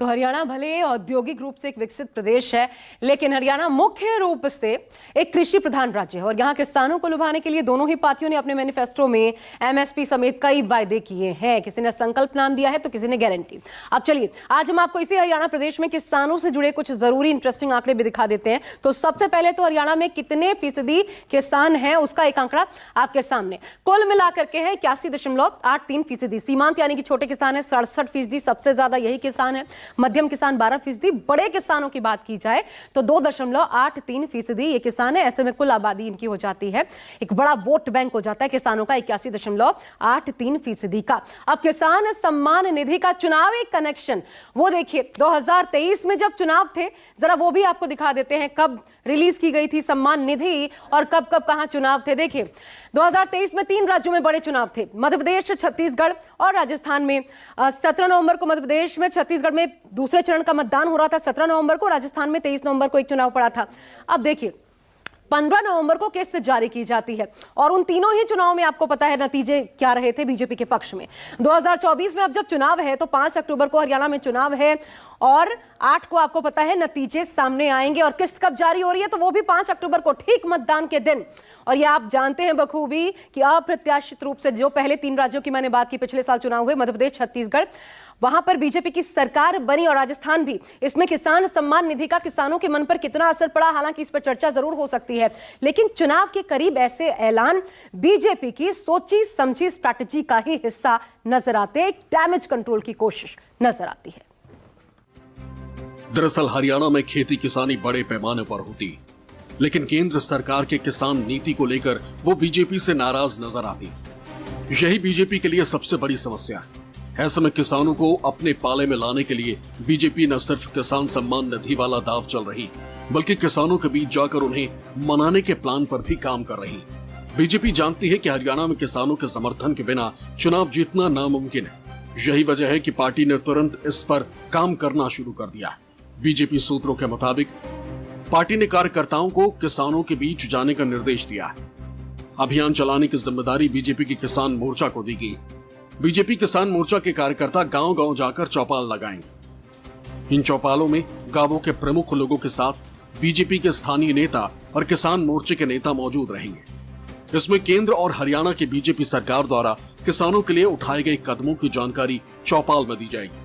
तो हरियाणा भले औद्योगिक रूप से एक विकसित प्रदेश है, लेकिन हरियाणा मुख्य रूप से एक कृषि प्रधान राज्य है और यहाँ किसानों को लुभाने के लिए दोनों ही पार्टियों ने अपने मैनिफेस्टो में एमएसपी समेत कई वायदे किए हैं। किसी ने संकल्प नाम दिया है तो किसी ने गारंटी। अब चलिए आज हम आपको इसी हरियाणा प्रदेश में किसानों से जुड़े कुछ जरूरी इंटरेस्टिंग आंकड़े भी दिखा देते हैं। तो सबसे पहले तो हरियाणा में कितने फीसदी किसान हैं उसका एक आंकड़ा आपके सामने। कुल मिलाकर के है 81.83%। सीमांत यानी कि छोटे किसान है 67%, सबसे ज्यादा यही किसान है। मध्यम किसान 12%। बड़े किसानों की बात की जाए तो 2.83% ये किसान है। ऐसे में कुल आबादी इनकी हो जाती है, एक बड़ा वोट बैंक हो जाता है किसानों का 81.83% का। अब किसान सम्मान निधि का चुनावी कनेक्शन वो देखिए 2023 में जब चुनाव थे, जरा वो भी आपको दिखा देते हैं कब रिलीज की गई थी सम्मान निधि और कब कब कहां चुनाव थे। देखिए 2023 में 3 राज्यों में बड़े चुनाव थे, मध्य प्रदेश, छत्तीसगढ़ और राजस्थान में। 17 नवंबर को मध्य प्रदेश में, छत्तीसगढ़ में दूसरे चरण का मतदान हो रहा था 17 नवंबर को, राजस्थान में 23 नवंबर को एक चुनाव पड़ा था। अब देखिए 15 नवंबर को किस्त जारी की जाती है और उन तीनों ही चुनाव में आपको पता है नतीजे क्या रहे थे बीजेपी के पक्ष में। 2024 में अब जब चुनाव है तो 5 अक्टूबर को हरियाणा में चुनाव है और 8 को आपको पता है नतीजे सामने आएंगे और किस्त कब जारी हो रही है तो वो भी 5 अक्टूबर को, ठीक मतदान के दिन। और ये आप जानते हैं बखूबी कि अप्रत्याशित रूप से जो पहले 3 राज्यों की मैंने बात की, पिछले साल चुनाव हुए, मध्य प्रदेश, छत्तीसगढ़, वहां पर बीजेपी की सरकार बनी और राजस्थान भी। इसमें किसान सम्मान निधि का किसानों के मन पर कितना असर पड़ा, हालांकि इस पर चर्चा जरूर हो सकती है, लेकिन चुनाव के करीब ऐसे ऐलान बीजेपी की सोची समझी स्ट्रैटेजी का ही हिस्सा नजर आते हैं। एक डैमेज कंट्रोल की कोशिश नजर आती है। दरअसल हरियाणा में खेती किसानी बड़े पैमाने पर होती, लेकिन केंद्र सरकार के किसान नीति को लेकर वो बीजेपी से नाराज नजर आती। यही बीजेपी के लिए सबसे बड़ी समस्या है। ऐसे में किसानों को अपने पाले में लाने के लिए बीजेपी न सिर्फ किसान सम्मान निधि वाला दांव चल रही, बल्कि किसानों के बीच जाकर उन्हें मनाने के प्लान पर भी काम कर रही। बीजेपी जानती है कि हरियाणा में किसानों के समर्थन के बिना चुनाव जीतना नामुमकिन है। यही वजह है कि पार्टी ने तुरंत इस पर काम करना शुरू कर दिया। बीजेपी सूत्रों के मुताबिक पार्टी ने कार्यकर्ताओं को किसानों के बीच जाने का निर्देश दिया है। अभियान चलाने की जिम्मेदारी बीजेपी की किसान मोर्चा को दी गई। बीजेपी किसान मोर्चा के कार्यकर्ता गांव-गांव जाकर चौपाल लगाएंगे। इन चौपालों में गांवों के प्रमुख लोगों के साथ बीजेपी के स्थानीय नेता और किसान मोर्चे के नेता मौजूद रहेंगे। इसमें केंद्र और हरियाणा की बीजेपी सरकार द्वारा किसानों के लिए उठाए गए कदमों की जानकारी चौपाल में दी जाएगी।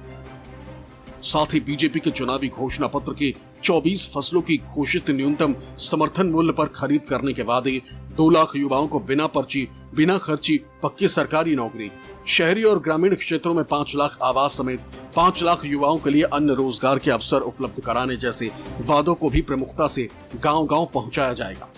साथ ही बीजेपी के चुनावी घोषणा पत्र के 24 फसलों की घोषित न्यूनतम समर्थन मूल्य पर खरीद करने के वादे, 2 लाख युवाओं को बिना पर्ची, बिना खर्ची पक्की सरकारी नौकरी, शहरी और ग्रामीण क्षेत्रों में 5 लाख आवास समेत 5 लाख युवाओं के लिए अन्य रोजगार के अवसर उपलब्ध कराने जैसे वादों को भी प्रमुखता से गांव-गांव पहुंचाया जाएगा।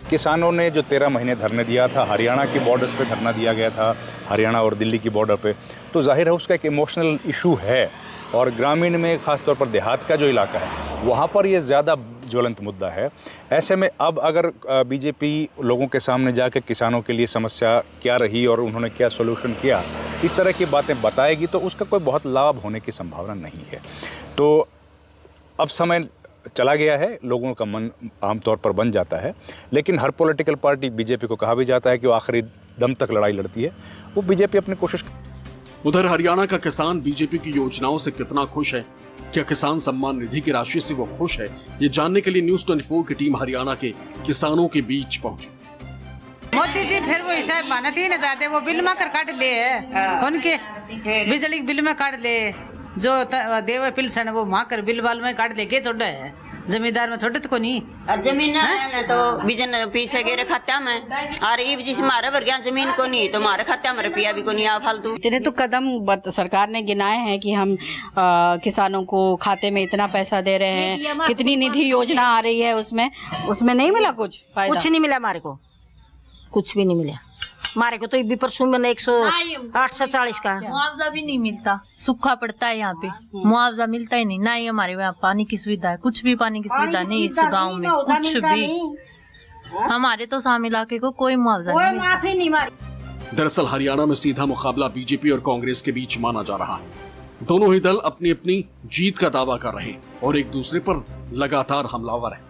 किसानों ने जो 13 महीने धरने दिया था, हरियाणा की बॉर्डर्स पे धरना दिया गया था, हरियाणा और दिल्ली की बॉर्डर पे, तो जाहिर है उसका एक इमोशनल इशू है और ग्रामीण में खासतौर पर देहात का जो इलाका है वहाँ पर ये ज़्यादा ज्वलंत मुद्दा है। ऐसे में अब अगर बीजेपी लोगों के सामने जाकर किसानों के लिए समस्या क्या रही और उन्होंने क्या सोल्यूशन किया, इस तरह की बातें बताएगी तो उसका कोई बहुत लाभ होने की संभावना नहीं है। तो अब समय चला गया है, लोगों का मन आमतौर पर बन जाता है, लेकिन हर पॉलिटिकल पार्टी, बीजेपी को कहा भी जाता है कि वो आखिरी दम तक लड़ाई लड़ती है, वो बीजेपी अपनी कोशिश। उधर हरियाणा का किसान बीजेपी की योजनाओं से कितना खुश है, क्या किसान सम्मान निधि की राशि से वो खुश है, ये जानने के लिए न्यूज़ 24 की टीम हरियाणा के किसानों के बीच पहुंची। मोदी जी फिर वो हिसाब माना 3000 दे, वो बिल में कर काट ले है, उनके बिजली बिल में काट ले, जो देवे पिलसन वो वहाँ कर बिल वाल में काट ले के छोड़ा है, जमींदार में छोटे तो नहीं जमीन ना तो बिजन पीछे गेरे खाता में और ये जिस मारे भर गया जमीन को नहीं तो मारे खाता में रुपया भी को नहीं आ फालतू। इतने तो कदम सरकार ने गिनाए हैं कि हम किसानों को खाते में इतना पैसा दे रहे हैं, कितनी निधि योजना आ रही है, उसमें नहीं मिला कुछ नहीं मिला हमारे को, कुछ भी नहीं मिला हमारे को। तो भी परसों मैंने 140 का मुआवजा भी नहीं मिलता, सूखा पड़ता है यहाँ पे, मुआवजा मिलता ही नहीं। ना ही हमारे यहाँ पानी की सुविधा है, कुछ भी पानी की सुविधा नहीं इस गांव में, कुछ भी। हमारे तो साम इलाके को कोई मुआवजा नहीं। दरअसल हरियाणा में सीधा मुकाबला बीजेपी और कांग्रेस के बीच माना जा रहा है। दोनों ही दल अपनी अपनी जीत का दावा कर रहे हैं और एक दूसरे पर लगातार हमलावर है।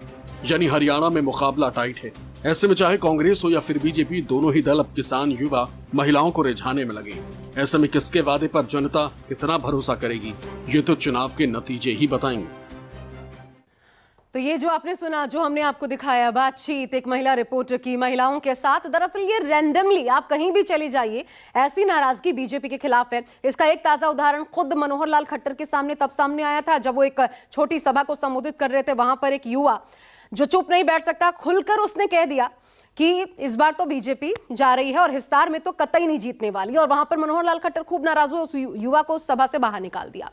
यानी हरियाणा में मुकाबला टाइट है, ऐसे में चाहे कांग्रेस हो या फिर बीजेपी, दोनों ही दल अब किसान, युवा, महिलाओं को रिझाने में लगे। ऐसे में किसके वादे पर जनता कितना भरोसा करेगी, ये तो चुनाव के नतीजे ही बताएंगे। तो ये जो आपने सुना, जो हमने आपको दिखाया बातचीत एक महिला रिपोर्टर की महिलाओं के साथ, दरअसल ये रैंडमली आप कहीं भी चली जाइए, ऐसी नाराजगी बीजेपी के खिलाफ है। इसका एक ताजा उदाहरण खुद मनोहर लाल खट्टर के सामने तब सामने आया था जब वो एक छोटी सभा को संबोधित कर रहे थे। वहां पर एक युवा जो चुप नहीं बैठ सकता, खुलकर उसने कह दिया कि इस बार तो बीजेपी जा रही है और हिसार में तो कतई नहीं जीतने वाली। और वहां पर मनोहर लाल खट्टर खूब नाराज हुए, उस युवा को उस सभा से बाहर निकाल दिया।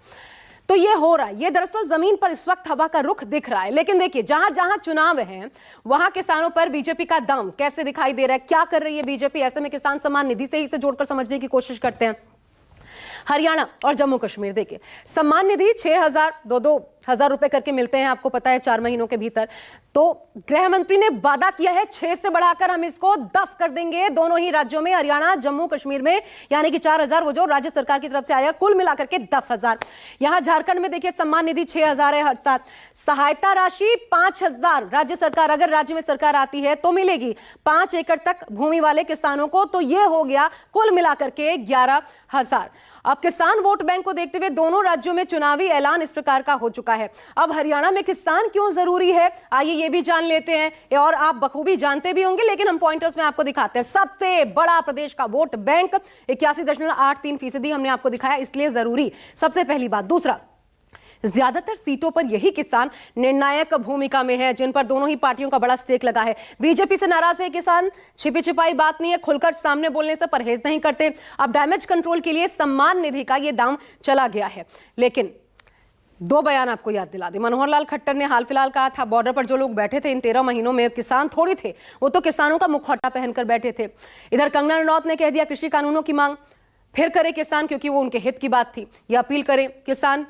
तो ये हो रहा है, ये दरअसल जमीन पर इस वक्त हवा का रुख दिख रहा है। लेकिन देखिए, जहां जहां चुनाव है वहां किसानों पर बीजेपी का दम कैसे दिखाई दे रहा है, क्या कर रही है बीजेपी। ऐसे में किसान सम्मान निधि से ही इसे जोड़कर समझने की कोशिश करते हैं। हरियाणा और जम्मू कश्मीर, देखिए सम्मान निधि 6,000 रुपए करके मिलते हैं, आपको पता है 4 महीनों के भीतर। तो गृह मंत्री ने वादा किया है 6 से बढ़ाकर हम इसको 10 कर देंगे दोनों ही राज्यों में, हरियाणा जम्मू कश्मीर में, यानी कि 4,000 वो जो राज्य सरकार की तरफ से आया, कुल मिलाकर के 10,000। यहां झारखंड में देखिए सम्मान निधि 6,000 है हर साल, सहायता राशि 5,000 राज्य सरकार, अगर राज्य में सरकार आती है तो मिलेगी 5 एकड़ तक भूमि वाले किसानों को। तो यह हो गया कुल मिलाकर के 11,000। अब किसान वोट बैंक को देखते हुए दोनों राज्यों में चुनावी ऐलान इस प्रकार का हो चुका है। अब हरियाणा में किसान क्यों जरूरी है, आइए ये भी जान लेते हैं, और आप बखूबी जानते भी होंगे, लेकिन हम पॉइंटर्स में आपको दिखाते हैं। सबसे बड़ा प्रदेश का वोट बैंक 81.83% हमने आपको दिखाया, इसलिए जरूरी, सबसे पहली बात। दूसरा, ज्यादातर सीटों पर यही किसान निर्णायक भूमिका में है, जिन पर दोनों ही पार्टियों का बड़ा स्टेक लगा है। बीजेपी से नाराज है किसान, छिपी छिपाई बात नहीं है, खुलकर सामने बोलने से परहेज नहीं करते। अब डैमेज कंट्रोल के लिए सम्मान निधि का ये दाम चला गया है। लेकिन 2 बयान आपको याद दिला दे। मनोहर लाल खट्टर ने हाल फिलहाल कहा था, बॉर्डर पर जो लोग बैठे थे इन 13 महीनों में किसान थोड़ी थे, वो तो किसानों का मुखौटा पहनकर बैठे थे। इधर कंगना रनौत ने कह दिया कृषि कानूनों की मांग फिर करे किसान, क्योंकि वो उनके हित की बात थी, ये अपील करें किसान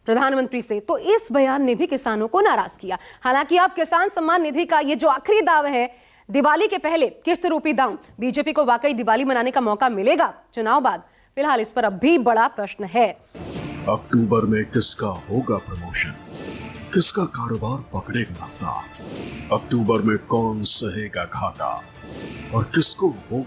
प्रधानमंत्री से। तो इस बयान ने भी किसानों को नाराज किया। हालांकि अब किसान सम्मान निधि का ये जो आखिरी दावा है, दिवाली के पहले किस्त रूपी दाम, बीजेपी को वाकई दिवाली मनाने का मौका मिलेगा चुनाव बाद? फिलहाल इस पर अब भी बड़ा प्रश्न है। अक्टूबर में किसका होगा प्रमोशन, किसका कारोबार पकड़ेगा रफ्तार, अक्टूबर में कौन सहेगा घाटा और किसको होगा